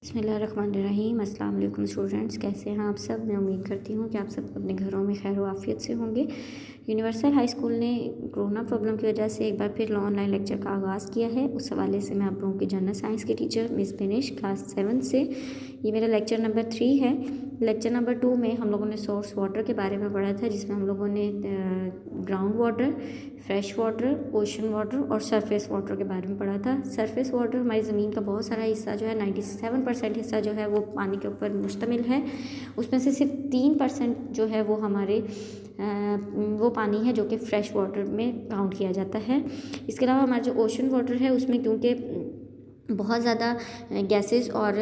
बिस्मिल्लाहिर्रहमानिर्रहीम। अस्सलाम वालेकुम स्टूडेंट्स, कैसे हैं आप सब। मैं उम्मीद करती हूँ कि आप सब अपने घरों में खैर व आफियत से होंगे। यूनिवर्सल हाई स्कूल ने कोरोना प्रॉब्लम की वजह से एक बार फिर ऑनलाइन लेक्चर का आगाज़ किया है। उस हवाले से मैं आप लोगों की जनरल साइंस की टीचर मिस बिनिश क्लास 7 से, ये मेरा लेक्चर नंबर 3 है। लेक्चर नंबर 2 में हम लोगों ने सोर्स वाटर के बारे में पढ़ा था, जिसमें हम लोगों ने ground water, fresh water, ocean water और सरफेस वाटर के बारे में पढ़ा था। सरफेस वाटर हमारी ज़मीन का बहुत सारा हिस्सा जो है 97% हिस्सा जो है वो पानी के ऊपर मुश्तमिल है। उसमें से सिर्फ 3% जो है वो हमारे वो पानी है जो कि फ्रेश वाटर में काउंट किया जाता है। इसके अलावा हमारा जो ओशन वाटर है उसमें क्योंकि बहुत ज़्यादा गैसेस और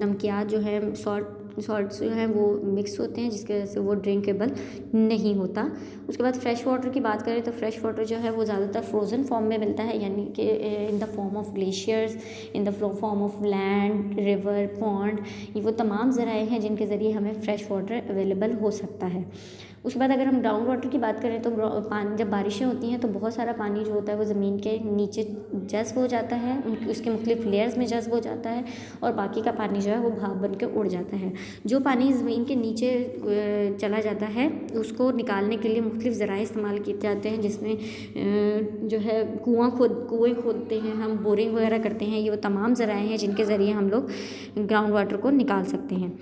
नमकियात जो है सॉल्ट्स जो हैं वो मिक्स होते हैं, जिसकी वजह से वो ड्रिंकेबल नहीं होता। उसके बाद फ्रेश वाटर की बात करें तो फ्रेश वाटर जो है वो ज़्यादातर फ्रोज़न फॉर्म में मिलता है, यानी कि in the form of glaciers, in the form of land, river, pond. ये वो तमाम ज़राए हैं जिनके ज़रिए हमें फ्रेश वाटर अवेलेबल हो सकता है। उसके बाद अगर हम ग्राउंड वाटर की बात करें तो पानी जब बारिशें होती हैं तो बहुत सारा पानी जो होता है वो ज़मीन के नीचे जज़्ब हो जाता है, उसके मुख्तलिफ लेयर्स में जज़्ब हो जाता है और बाकी का पानी जो है वो भाप बन के उड़ जाता है। जो पानी ज़मीन के नीचे चला जाता है उसको निकालने के लिए मुख्तलिफ ज़राए इस्तेमाल किए जाते हैं, जिसमें जो है कुएँ खोदते हैं, हम बोरिंग वगैरह करते हैं। ये वो तमाम ज़राए हैं जिनके ज़रिए हम लोग ग्राउंड वाटर को निकाल सकते हैं।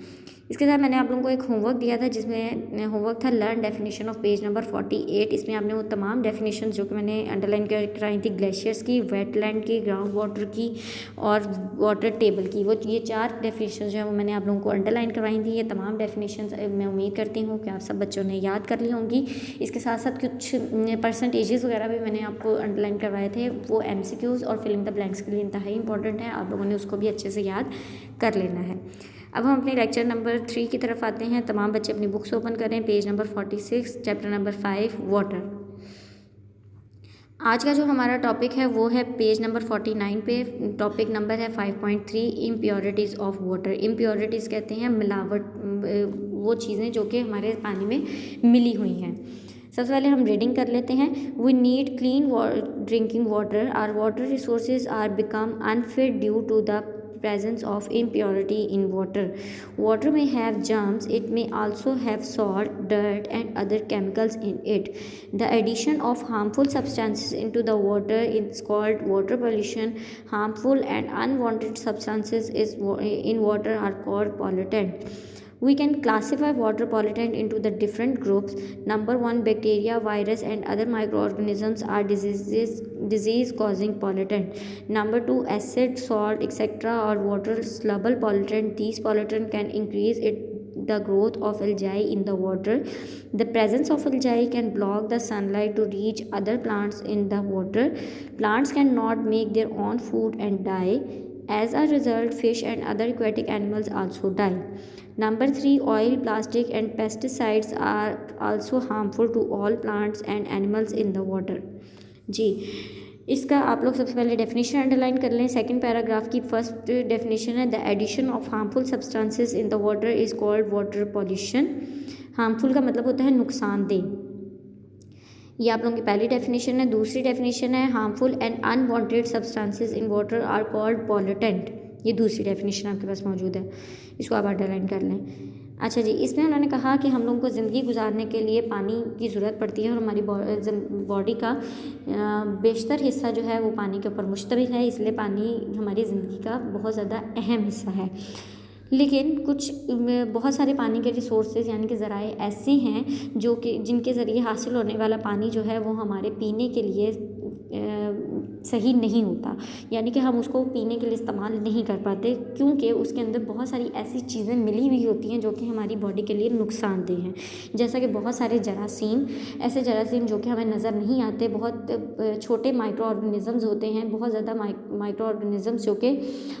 इसके साथ मैंने आप लोगों को एक होमवर्क दिया था, जिसमें होमवर्क था learn definition of page number 48। इसमें आपने वो तमाम डेफिनेशन जो कि मैंने अंडरलाइन कराई थी, ग्लेशियर्स की, वेटलैंड की, ग्राउंड वाटर की और वाटर टेबल की, वो ये 4 डेफिनेशन जो है वो मैंने आप लोगों को अंडरलाइन करवाई थी। ये तमाम डेफिनेशन मैं उम्मीद करती हूँ कि आप सब बच्चों ने याद कर ली होंगी। इसके साथ साथ कुछ परसेंटेजेस वगैरह भी मैंने आपको अंडरलाइन करवाए थे, वो MCQs और फिलिंग द ब्लैंक्स के लिए इंतहाई इंपॉर्टेंट है। आप लोगों ने उसको भी अच्छे से याद कर लेना है। अब हम अपने लेक्चर नंबर 3 की तरफ आते हैं। तमाम बच्चे अपनी बुक्स ओपन करें, page number 46, chapter number 5 water. आज का जो हमारा टॉपिक है वो है पेज नंबर 49 पे। टॉपिक नंबर है 5.3 इम्प्योरिटीज़ ऑफ वाटर। इम्प्योरिटीज़ कहते हैं मिलावट, वो चीज़ें जो कि हमारे पानी में मिली हुई हैं। सबसे पहले हम रीडिंग कर लेते हैं। We need clean drinking water, are water resources are become unfit due to the presence of impurity in water. Water may have germs, it may also have salt, dirt and other chemicals in it. The addition of harmful substances into the water is called water pollution. Harmful and unwanted substances in water are called pollutant. We can classify water pollutant into the different groups. Number 1, bacteria, virus and other microorganisms are disease causing pollutant. Number 2, acid, salt, etc. or water soluble pollutant. These pollutant can increase the growth of algae in the water. The presence of algae can block the sunlight to reach other plants in the water. Plants cannot make their own food and die. As a result, fish and other aquatic animals also die. Number 3, oil, plastic and pesticides are also harmful to all plants and animals in the water. जी, इसका आप लोग सबसे पहले definition underline कर लें। Second paragraph की first definition है, the addition of harmful substances in the water is called water pollution. Harmful का मतलब होता है नुकसानदेह। ये आप लोगों की पहली डेफिनेशन है। दूसरी डेफिनेशन है, harmful and unwanted substances in water are called pollutant. ये दूसरी डेफिनेशन आपके पास मौजूद है, इसको आप अंडरलाइन कर लें। अच्छा जी, इसमें उन्होंने कहा कि हम लोगों को ज़िंदगी गुजारने के लिए पानी की ज़रूरत पड़ती है और हमारी बॉडी का बेशतर हिस्सा जो है वो पानी के ऊपर मुश्तमिल है, इसलिए पानी हमारी ज़िंदगी का बहुत ज़्यादा अहम हिस्सा है। लेकिन कुछ बहुत सारे पानी के रिसोर्सेज यानी कि ज़राए ऐसे हैं जो कि जिनके ज़रिए हासिल होने वाला पानी जो है वो हमारे पीने के लिए सही नहीं होता, यानी कि हम उसको पीने के लिए इस्तेमाल नहीं कर पाते, क्योंकि उसके अंदर बहुत सारी ऐसी चीज़ें मिली हुई होती हैं जो कि हमारी बॉडी के लिए नुकसानदेह हैं। जैसा कि बहुत सारे जरासीम, ऐसे जरासीम जो कि हमें नज़र नहीं आते, बहुत छोटे माइक्रो ऑर्गेनिज़म्स होते हैं, बहुत ज़्यादा माइक्रो ऑर्गेनिज़म्स जो कि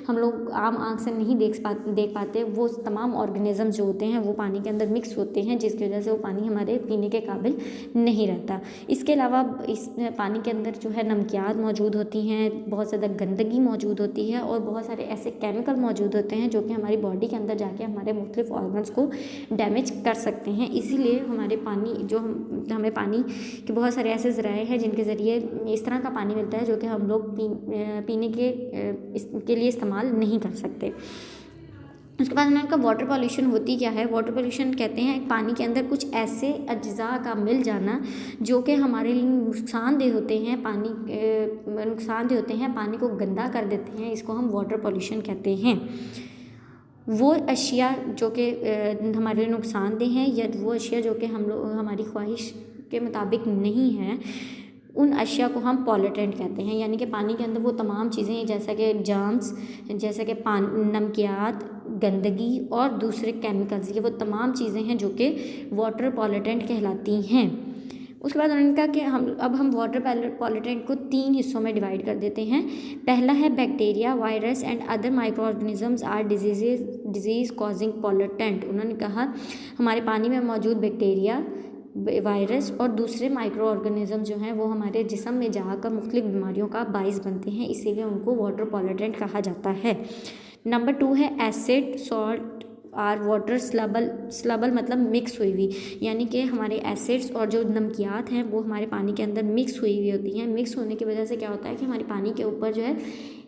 हम लोग आम आँख से नहीं देख पाते, वो तमाम ऑर्गेनिज़म्स जो होते हैं वो पानी के अंदर मिक्स होते हैं, जिसकी वजह से वो पानी हमारे पीने के काबिल नहीं रहता। इसके अलावा इस पानी के अंदर जो है नमकियात मौजूद होती हैं, बहुत ज़्यादा गंदगी मौजूद होती है और बहुत सारे ऐसे केमिकल मौजूद होते हैं जो कि हमारी बॉडी के अंदर जाके हमारे मुख्तलिफ ऑर्गन्स को डैमेज कर सकते हैं। इसीलिए हमारे पानी जो हमें पानी के बहुत सारे ऐसे ज़राए हैं जिनके ज़रिए इस तरह का पानी मिलता है जो कि हम लोग पीने के लिए इस्तेमाल नहीं कर सकते। उसके बाद उन्होंने कहा वाटर पॉल्यूशन होती क्या है। वाटर पॉल्यूशन कहते हैं पानी के अंदर कुछ ऐसे अज्जा का मिल जाना जो कि हमारे लिए नुकसानदेह होते हैं, नुकसानदेह होते हैं, पानी को गंदा कर देते हैं, इसको हम वाटर पॉल्यूशन कहते हैं। वो अशिया जो कि हमारे लिए नुकसानदेह हैं या वो अशिया जो कि हम लोग हमारी ख्वाहिश के मुताबिक नहीं है, उन अशिया को हम पॉल्यूटेंट कहते हैं। यानी कि पानी के अंदर वो तमाम चीज़ें जैसा कि जर्म्स, जैसा कि नमकियात, गंदगी और दूसरे केमिकल्स, ये वो तमाम चीज़ें हैं जो कि वाटर पॉल्यूटेंट कहलाती हैं। उसके बाद उन्होंने कहा कि हम वाटर पॉल्यूटेंट को 3 हिस्सों में डिवाइड कर देते हैं। पहला है bacteria, virus and other microorganisms are disease causing pollutant. उन्होंने कहा हमारे पानी में मौजूद बैक्टीरिया, वायरस और दूसरे माइक्रो ऑर्गेनिज्म जो हैं वो हमारे जिस्म में जाकर मुख्तलिफ बीमारियों का बाइस बनते हैं, इसीलिए उनको वाटर पॉल्यूटेंट कहा जाता है। नंबर 2 है एसिड, सॉल्ट आर वाटर स्लबल मतलब मिक्स हुई हुई, यानी कि हमारे एसिड्स और जो नमकियात हैं वो हमारे पानी के अंदर मिक्स हुई हुई होती हैं। मिक्स होने की वजह से क्या होता है कि हमारे पानी के ऊपर जो है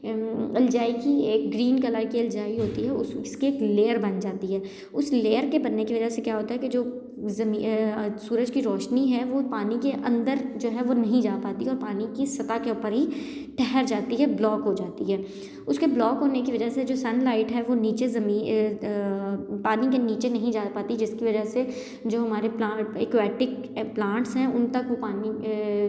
अलजाई की एक ग्रीन कलर की अलजाई होती है, उसकी एक लेयर बन जाती है। उस लेयर के बनने की वजह से क्या होता है कि जो सूरज की रोशनी है वो पानी के अंदर जो है वो नहीं जा पाती और पानी की सतह के ऊपर ही ठहर जाती है, ब्लॉक हो जाती है। उसके ब्लॉक होने की वजह से जो सनलाइट है वो नीचे पानी के नीचे नहीं जा पाती, जिसकी वजह से जो हमारे एक्वेटिक प्लांट्स हैं उन तक वो पानी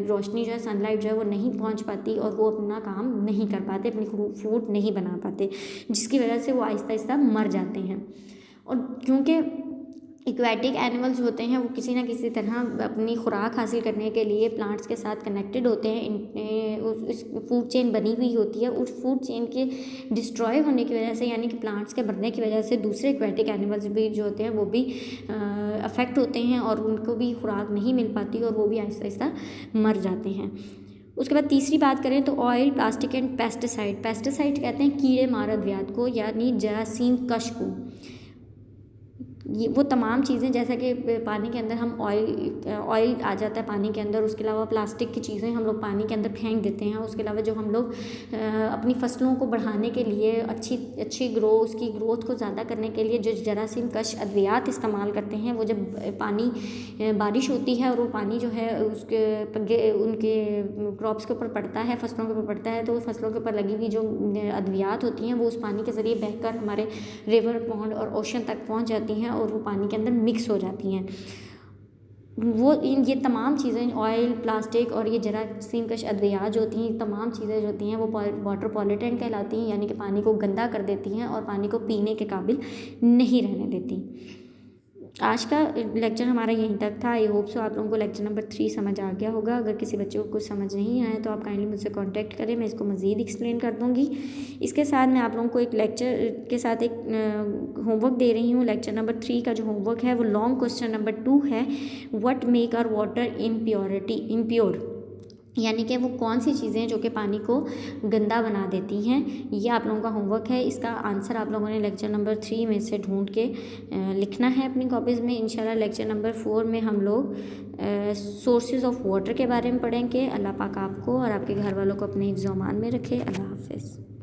रोशनी जो है, सनलाइट जो है वो नहीं पहुंच पाती और वो अपना काम नहीं कर पाते, अपनी फूड नहीं बना पाते, जिसकी वजह से वो आहिस्ता आहिस्ता मर जाते हैं। और क्योंकि एक्वेटिक एनिमल्स होते हैं वो किसी ना किसी तरह अपनी खुराक हासिल करने के लिए प्लांट्स के साथ कनेक्टेड होते हैं, उस फूड चेन बनी हुई होती है। उस फूड चेन के डिस्ट्रॉय होने की वजह से, यानी कि प्लांट्स के मरने की वजह से दूसरे एक्वेटिक एनिमल्स भी जो होते हैं वो भी अफेक्ट होते हैं और उनको भी खुराक नहीं मिल पाती और वो भी आहिस्ता आहिस्ता मर जाते हैं। उसके बाद तीसरी बात करें तो oil, plastic and pesticide. Pesticide कहते हैं कीड़े मार अद्वियात को, यानी जरासीम कश को। ये वो तमाम चीज़ें जैसा कि पानी के अंदर हम ऑयल आ जाता है पानी के अंदर, उसके अलावा प्लास्टिक की चीज़ें हम लोग पानी के अंदर फेंक देते हैं। उसके अलावा जो हम लोग अपनी फसलों को बढ़ाने के लिए अच्छी उसकी ग्रोथ को ज़्यादा करने के लिए जो जरासीम कश अद्वियात इस्तेमाल करते हैं, वो जब पानी बारिश होती है और वो पानी जो है उनके क्रॉप्स के ऊपर पड़ता है, फसलों के ऊपर पड़ता है, तो फसलों के ऊपर लगी हुई जो अद्वियात होती हैं वो उस पानी के ज़रिए बहकर हमारे रिवर, पॉन्ड और ओशन तक पहुँच जाती हैं और वो पानी के अंदर मिक्स हो जाती हैं। ये तमाम चीज़ें, ऑयल, प्लास्टिक और ये जरासीम कश अद्वियात जो होती हैं, तमाम चीज़ें जो होती हैं वो वाटर पॉल्यूटेंट कहलाती हैं, यानी कि पानी को गंदा कर देती हैं और पानी को पीने के काबिल नहीं रहने देती। आज का लेक्चर हमारा यहीं तक था। आई होप सो आप लोगों को लेक्चर नंबर 3 समझ आ गया होगा। अगर किसी बच्चे को कुछ समझ नहीं आया तो आप काइंडली मुझसे कांटेक्ट करें, मैं इसको मज़ीद एक्सप्लेन कर दूँगी। इसके साथ मैं आप लोगों को एक लेक्चर के साथ एक होमवर्क दे रही हूँ। लेक्चर नंबर 3 का जो होमवर्क है वो लॉन्ग क्वेश्चन नंबर 2 है, what make our water impure, यानी कि वो कौन सी चीज़ें जो कि पानी को गंदा बना देती हैं। ये आप लोगों का होमवर्क है। इसका आंसर आप लोगों ने लेक्चर नंबर 3 में से ढूंढ के लिखना है अपनी कॉपीज़ में। इंशाल्लाह लेक्चर नंबर 4 में हम लोग सोर्सेज ऑफ वाटर के बारे में पढ़ेंगे। अल्लाह पाक आपको और आपके घर वालों को अपने हिफ्ज़-ओ-अमान में रखे। अल्लाह हाफ़िज़।